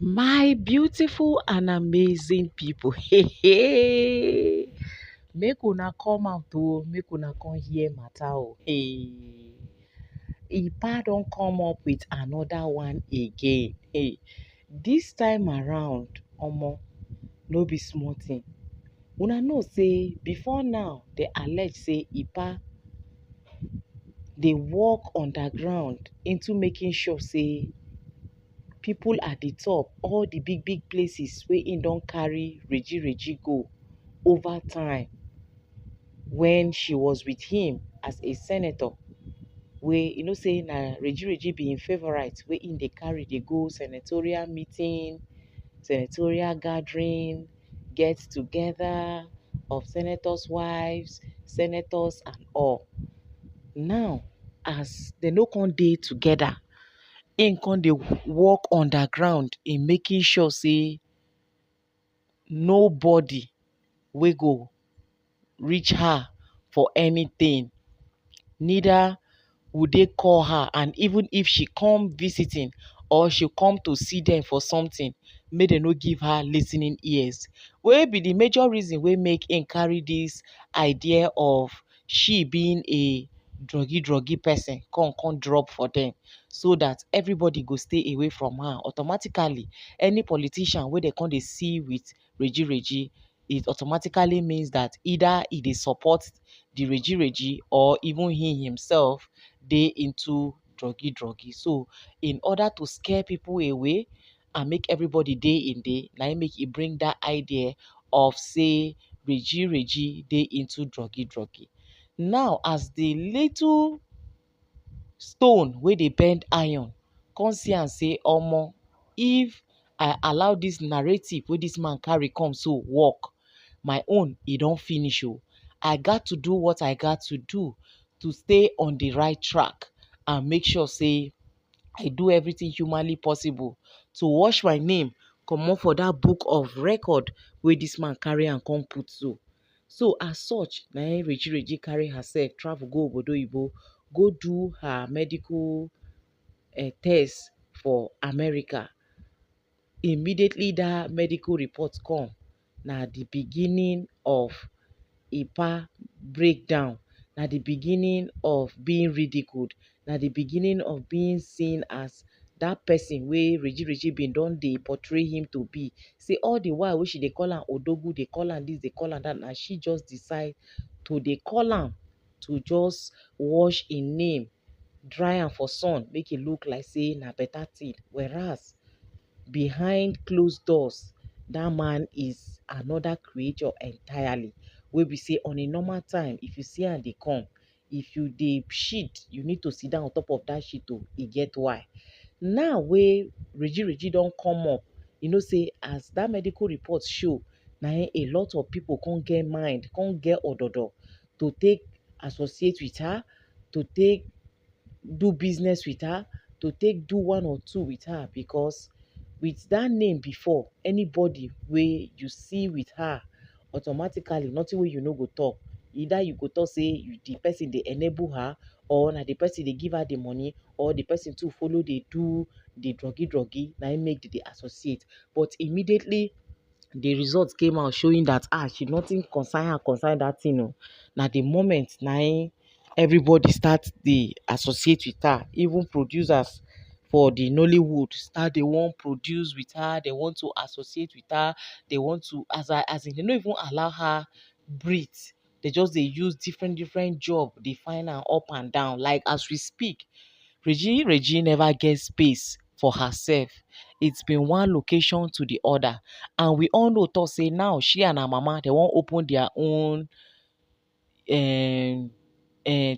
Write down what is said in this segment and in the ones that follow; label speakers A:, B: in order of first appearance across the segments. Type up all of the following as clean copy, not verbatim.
A: My beautiful and amazing people, hey, make una come out make una come hear matter Hey, Ipa don come up with another one again. Hey, this time around, no be small thing. Una know say before now, they allege say Ipa dey work underground into making sure say people at the top, all the big big places wey im don carry Reji go over time when she was with him as a senator, wey say na Reji be im favourite, wey im dey carry dey go senatorial meeting, senatorial gathering, get together of senators wives, senators and all. Now as dem no come dey together, im come dey work underground in making sure say nobody wey go reach her for anything, neither would they call her, and even if she come visiting or she come to see them for something, make dem no give her lis ten ing ears, wey be the major reason wey make im carry this idea of she being a druggy person come drop for them, so that everybody go stay away from her. Automatically any politician wey dem come dey see with Reji, it automatically means that either e dey support the Reji or even he himself dey into druggy. So in order to scare people away and make everybody dey in dey, na im make e bring that idea of say Reji dey into druggy. Now as the little stone wey dey bend iron come see am say, omo, if I allow this narrative wey this man carry come so work, my own e don finish o. I got to do what I got to do to stay on the right track and make sure say I do everything humanly possible to wash my name comot for that book of record wey this man carry am come put so. So as such, na im Reji carry herself travel go obodo oyibo, go do her medical test for America. Immediately that medical report come, na the beginning of Ipa breakdown, na the beginning of being ridiculed, na the beginning of being seen as that person wey Reji bin don dey portray him to be. Say all the while wey she dey call am Odogwu, dey call am this, dey call am that, na she just decide to dey call am, to just wash im name, dry am for sun, make e look like say na better thing. Whereas behind closed doors, that man is another creature entirely, wey be say on a normal time, if you see am dey come, if you dey shit, you need to sit down on top of that shit o, e get why. Now wey Reji don come up, you know say as that medical report show, na a lot of people come get mind, come get ododo to take associate with her, to take do business with her, to take do one or two with her, because with that name before, anybody wey you see with her, automatically nothing wey you no go talk. Either you go talk say the person dey enable her, or na the person dey give her the money, or the person too follow dey do the druggy, na im make dey associate. But immediately the results came out showing that she nothing concern her concern that thing o. Na the moment na im everybody start dey associate with her, even producers for the Nollywood start dey wan produce with her, they want to associate with her, they want to as in they no even allow her breathe. They just dey use different job dey find am up and down. Like as we speak, Reji never get space for herself. It's been one location to the other, and we all know talk say now she and her mama they wan open their own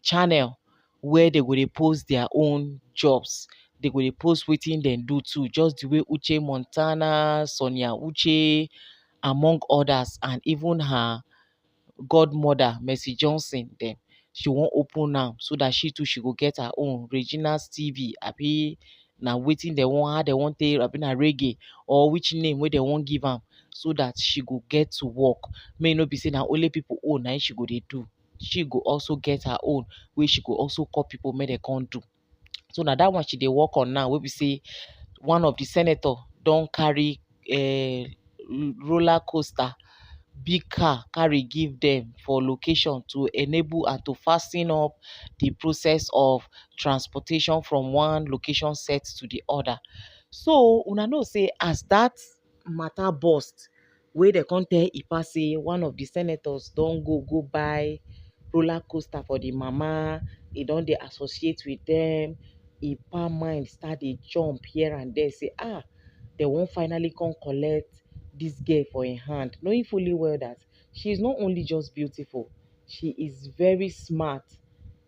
A: channel where they go dey post their own jobs. They go dey post wetin dem do too, just the way Uche Montana, Sonia Uche, among others, and even her godmother Mercy Johnson dem. She wan open am so that she too she go get her own Regina's TV, abi na wetin dem wan, how dem wan take, abi na reggae, or which name wey dem wan give am, so that she go get to work. Make e no be say na only people own na im she go dey do. She go also get her own wey she go also call people make dem come do. So na that one she dey work on now, wey be say one of the senator don carry roller coaster, big car carry give them for location to enable and to fasten up the process of transportation from one location set to the other. So una know say as that matter burst, wey dem come tell Ipa say one of the senators don go buy roller coaster for the mama, e don dey associate with them. Ipa mind start dey jump here and there say dem wan finally come collect dis girl for im hand, knowing fully well that she is not only just beautiful, she is very smart.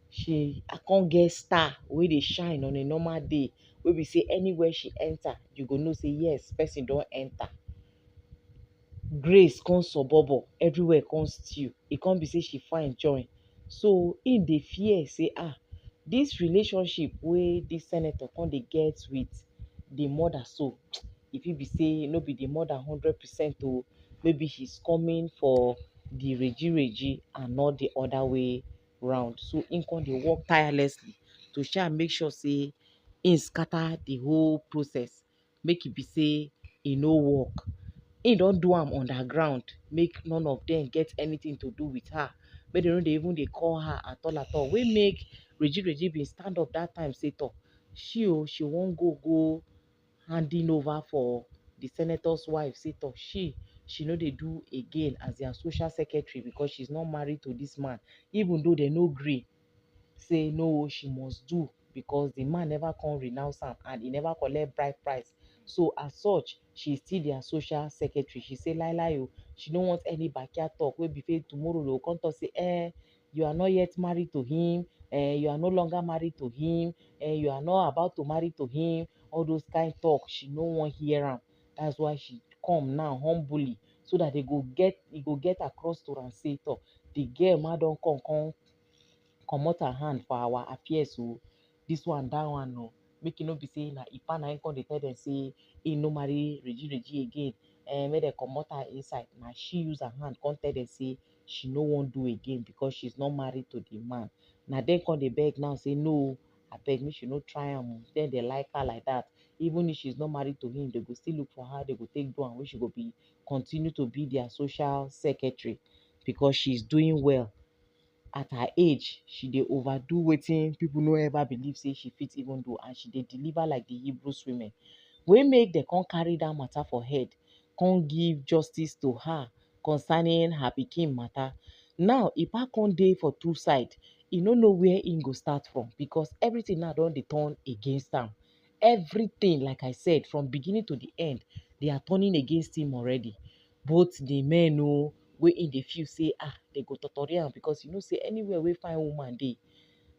A: She come get star wey dey shine on a normal day, wey be say anywhere she enter you go know say yes, person don enter. Grace come suburban, everywhere come stew, e come be say she fine join. So im dey fear say dis relationship wey dis senator come dey get with the mother, so e fit be say no be the mother 100% o, maybe she's coming for the reji and not the other way round. So im come dey work tirelessly to try make sure say im scatter the whole process, make e be say e no work. Im don do am underground, make none of them get anything to do with her, make dem no dey even dey call her at all, wey make reji bin stand up that time say she wan go handing over for the senator's wife, say she no dey do again as their social secretary because she's not married to this man, even though dem no gree say no, she must do because the man never come renounce am and he never collect bride price. So as such, she still their social secretary. She say lai o, she no want any backyard talk wey be say tomorrow they go come talk say you are not yet married to him, you are no longer married to him, you are not about to marry to him. All those kind talk, she no wan hear am. That's why she come now humbly, so that e go get across to am say the girl ma don come comot her hand for our affairs o, this one that one o, make e no be say na Ipa na im come dey tell dem say im no marry reji again, make dem comot her inside. Na she use her hand come tell dem say she no wan do again because she's not married to the man. Na dem come dey beg now say no, abeg make she no try am o, dem dey like her like that. Even if she's not married to him, they go still look for how they go take do am wey she go be continue to be their social secretary because she's doing well. At her age, she dey overdo wetin people no ever believe say she fit even do, and she dey deliver like the Hebrews women. Wey make dem come carry that matter for head, come give justice to her concerning her pikin matter. Now Ipa come dey for two side, e no know where im go start from because everything now don dey turn against am. Everything, like I said, from beginning to the end, they are turning against him already. Both the men o, wey im dey feel say they go totori am because you know say anywhere wey fine woman dey,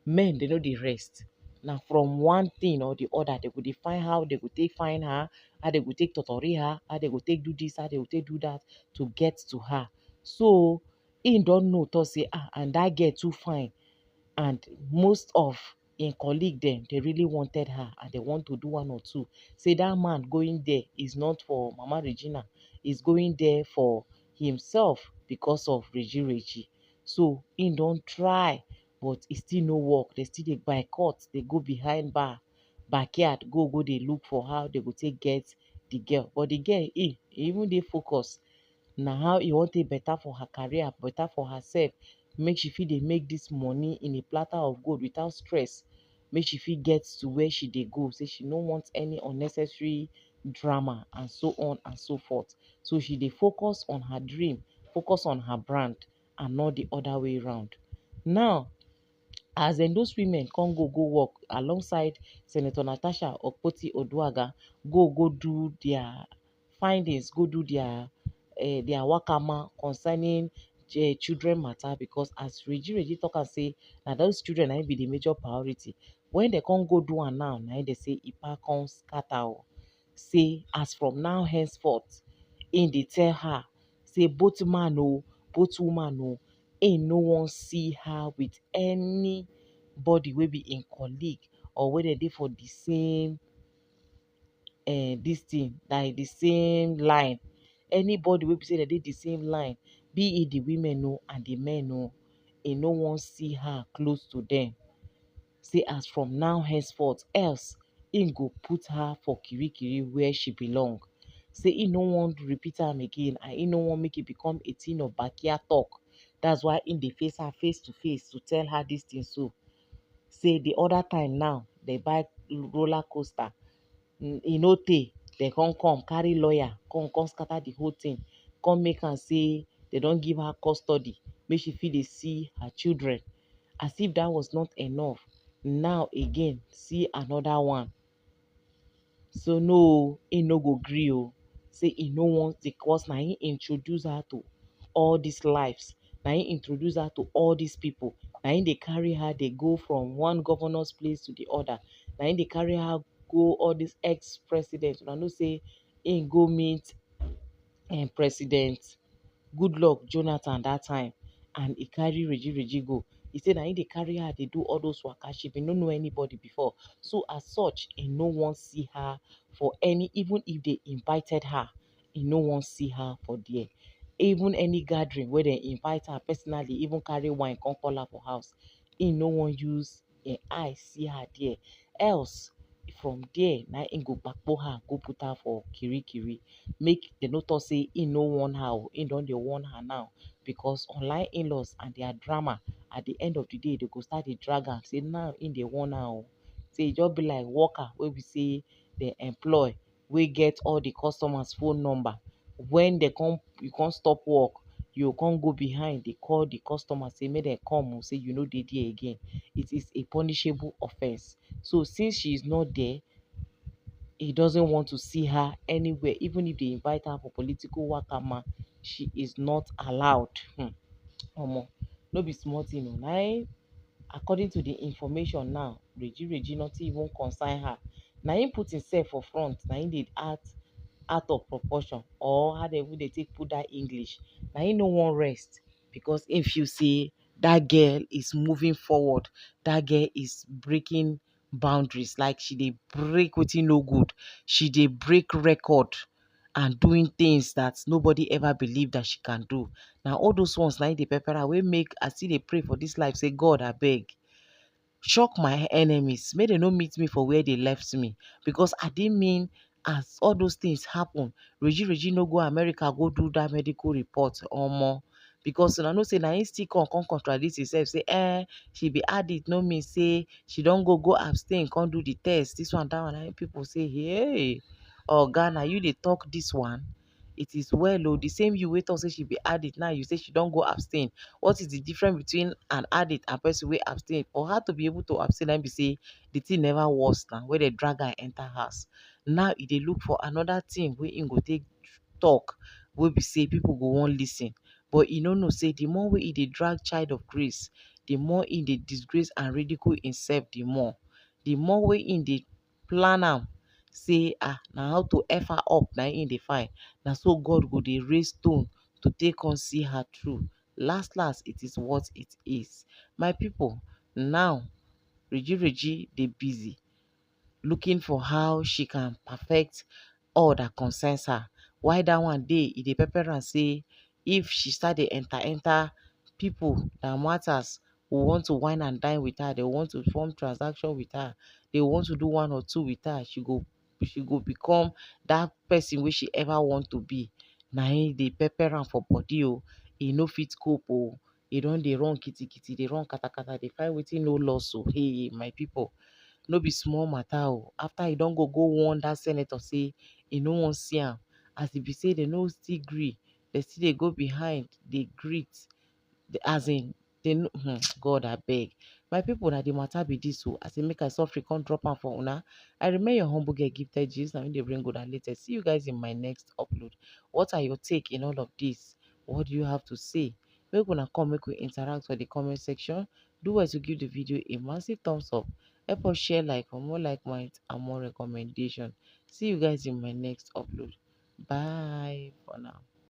A: men they no dey rest. Na from one thing or the other, they go dey find how they go take find her, how they go take totori her, how they go take do this, how they go take do that to get to her. So im don know talk say and that girl too fine, and most of im colleague dem, they really wanted her and they want to do one or two. Say that man going there is not for Mama Regina, is going there for himself because of reji. So im don try, but e still no work. They still dey boycott, they go behind backyard, go dey look for how they go take get the girl. But the girl, e even dey focus na how e wan take better for her career, better for herself, make she fit dey make this money in a platter of gold without stress, make she fit get to where she dey go. Say she no want any unnecessary drama and so on and so forth. So she dey focus on her dream, focus on her brand, and not the other way round. Now as those women come go work alongside Senator Natasha Okpoti-Oduaghan, go do their findings, go do their wakama concerning children matter, because as reji talk am say na those children na im be the major priority. When they come go do am now, na im dey say Ipa come scatter o. Say as from now henceforth, im dey tell her say both man o, both woman o, im no wan see her with anybody wey be im colleague or wey dem dey for the same this thing, like the same line. Anybody wey be say dem dey the same line, be it the women o and the men o, im no wan see her close to them. Say as from now henceforth, else im go put her for kirikiri where she belong. Say im no wan repeat am again and im no wan make e become a thing of backyard talk. That's why im dey face her face to face to tell her dis thing so. Say the other time now dey buy roller coaster, e no tey dem come carry lawyer come scatter the whole thing, come make am say dem don give her custody make she fit dey see her children. As if that was not enough, now again see another one. So no o, im no go gree o. Say e no want, because na im introduce her to all these lives, na im introduce her to all these people, na im dey carry her dey go from one governors place to the other, na im dey carry her go all these ex-presidents. Una know say im go meet President Goodluck Jonathan that time, and e carry Reji go. E say na im dey carry her dey do all those waka, she bin no know anybody before. So as such, e no wan see her for any, even if they invited her, e no wan see her for there. Even any gathering wey dem invite her personally, even carry wine come call her for house, im no wan use im eye see her there. Else from there na im go kpakpo her go put her for kirikiri. Make dem no talk say im no warn her o, im don dey warn her now, because online in-laws and their drama, at the end of the day they go start dey drag am say now im dey warn her o. Say e just be like worker wey be say dem employ, wey get all the customers phone number. When dem come, you come stop work, you go come go behind dey call the customer say make dem come o, say you no dey there again. It is a punishable offence. So since she is not there, he doesn't want to see her anywhere. Even if they invite her for political wakama, she is not allowed. Omo, no be small thing o. Na im, according to the information now, Reji nothing even concern her. Na im put himself for front, na im dey act out of proportion, or how dem even dey take put that English. Na im no wan rest, because im feel say that girl is moving forward, that girl is breaking boundaries, like she dey break wetin no good, she dey break record and doing things that nobody ever believed that she can do. Na all those ones na im dey pepper her, wey make I still dey pray for this life, say God abeg shock my enemies, make dem no meet me for where they left me. Because I didn't mean, as all those things happen, Reji no go America go do that medical report omo. Because una know say na im still come contradict himself, say she be addict no mean say she don go abstain come do the test, this one that one. Na im people say, hey oga, na you dey talk this one? It is well o. The same you wey talk say she be addict, now you say she don go abstain. What is the difference between an addict and person wey abstain? For her to be able to abstain, na be say the thing never worse now, wey dey drag her enter house. Now e dey look for another thing wey im go take talk, wey be say people go wan lis ten. But e no know say the more wey e dey drag child of grace, the more im dey disgrace and ridicule himself the more. The more wey im dey plan am say na how to f her up na im dey find, na so God go dey raise stone to take come see her through. Last it is what it is. My people, now Reji dey busy looking for how she can perfect all that concerns her. Why that one day e dey pepper am say if she start dey enter people that matters, who want to wine and dine with her, they want to form transaction with her, they want to do one or two with her, she go become that person wey she ever want to be. Na im dey pepper am for body o. E no fit cope o. E don dey run kitikiti, dey run katakata, dey find wetin no loss o. Hey my people, no be small matter o. After e don go warn that senator say e no wan see am, as e be say dem no still gree, dem still dey go behind dey greet, as in dem no God abeg. My people, na the matter be this o. I say make I suffer come drop am for una. I remain your humble girl Gifted Gist, na me dey bring una latest. See you guys in my next upload. What are your take in all of this? What do you have to say? Make una come, make we interact for the comment section. Do well to give the video a massive thumbs up. Help us share, like, for more like minds and more recommendation. See you guys in my next upload. Bye for now.